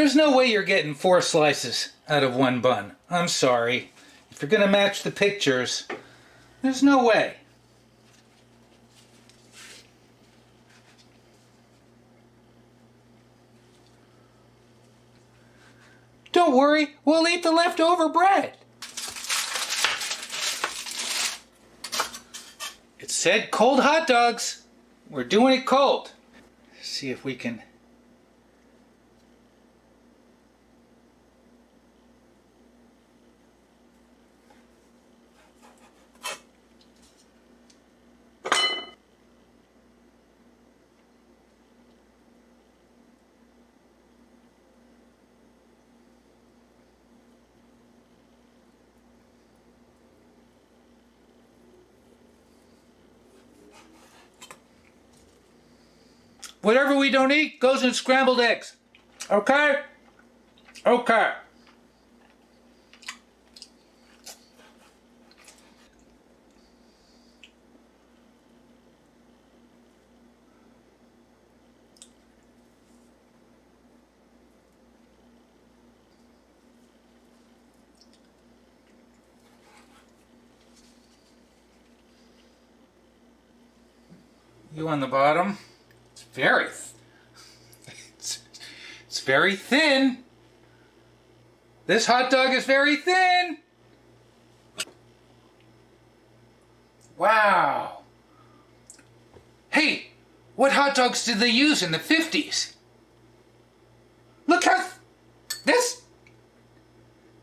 There's no way you're getting 4 slices out of one bun. I'm sorry. If you're gonna match the pictures, there's no way. Don't worry, we'll eat the leftover bread. It said cold hot dogs. We're doing it cold. See if we can. Whatever we don't eat goes in scrambled eggs. Okay? Okay. You on the bottom? It's very thin. This hot dog is very thin. Wow. Hey, what hot dogs did they use in the 50s? Look how this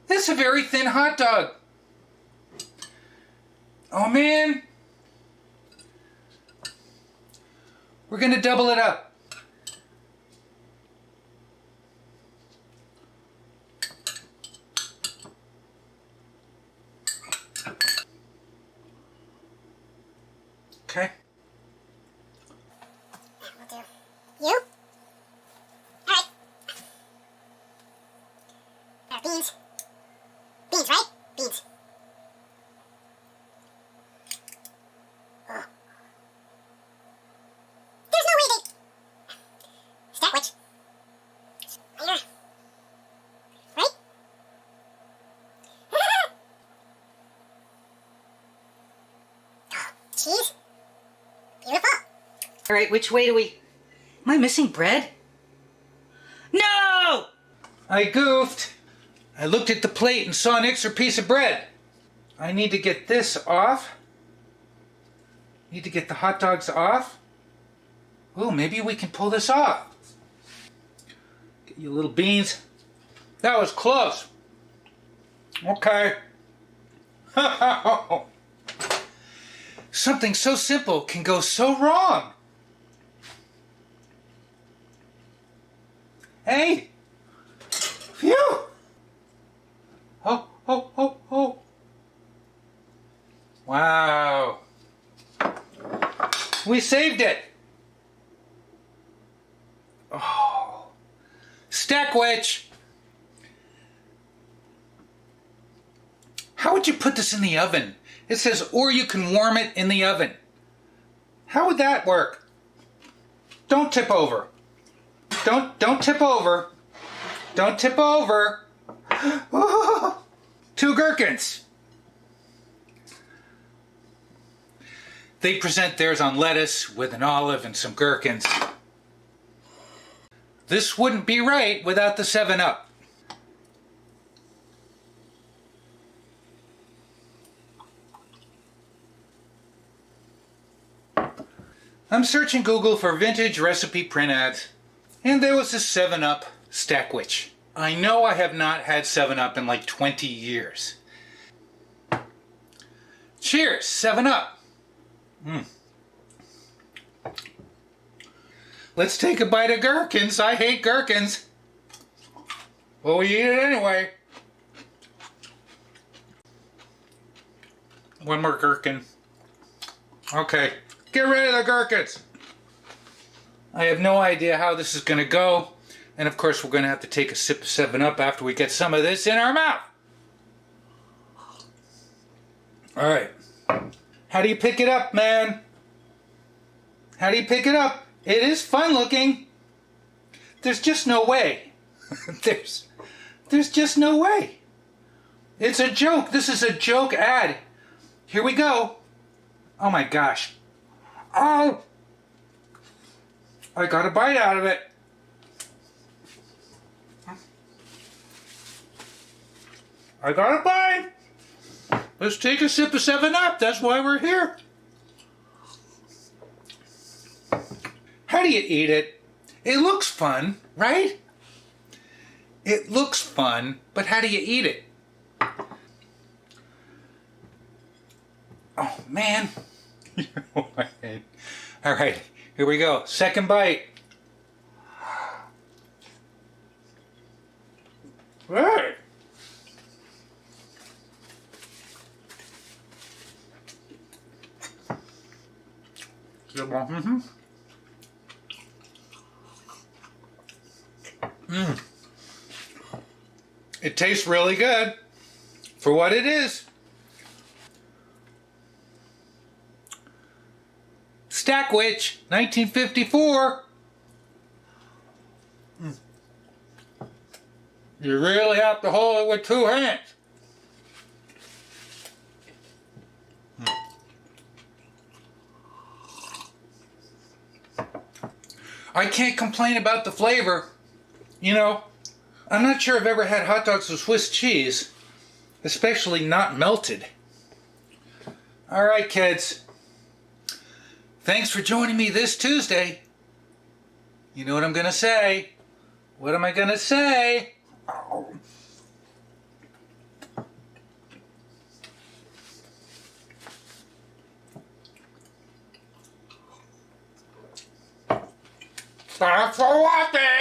is a very thin hot dog. Oh man. We're gonna double it up. Okay. We'll do you. Alright. Beans. Beans, right? Beans. Oh. There's no way they... Stackwich. Later. Right? Oh, cheese. Beautiful. All right, which way do we... Am I missing bread? No! I goofed. I looked at the plate and saw an extra piece of bread. I need to get this off. Need to get the hot dogs off. Oh, maybe we can pull this off. Get you little beans. That was close. Okay. Something so simple can go so wrong. Hey! Phew! Oh, oh, oh, oh. Wow. We saved it. Oh. Stackwich! How would you put this in the oven? It says, or you can warm it in the oven. How would that work? Don't tip over. Don't tip over. Don't tip over. Oh, 2 gherkins. They present theirs on lettuce with an olive and some gherkins. This wouldn't be right without the 7-Up. I'm searching Google for vintage recipe print ads, and there was a 7-Up Stackwich. I know I have not had 7-Up in like 20 years. Cheers, 7-Up. Let's take a bite of gherkins. I hate gherkins. Well, we eat it anyway. One more gherkin. Okay. Get rid of the gherkins. I have no idea how this is going to go. And of course we're going to have to take a sip of 7-Up after we get some of this in our mouth. Alright. How do you pick it up, man? How do you pick it up? It is fun looking. There's just no way. There's just no way. It's a joke. This is a joke ad. Here we go. Oh my gosh. Oh! I got a bite out of it. I got a bite. Let's take a sip of 7-Up. That's why we're here. How do you eat it? It looks fun, right? It looks fun, but how do you eat it? Oh, man. All right, here we go. Second bite. Right. Mm-hmm. It tastes really good for what it is. Stackwich, 1954. You really have to hold it with 2 hands. I can't complain about the flavor. You know, I'm not sure I've ever had hot dogs with Swiss cheese, especially not melted. All right, kids. Thanks for joining me this Tuesday. You know what I'm going to say? What am I going to say? Oh. Thanks for watching!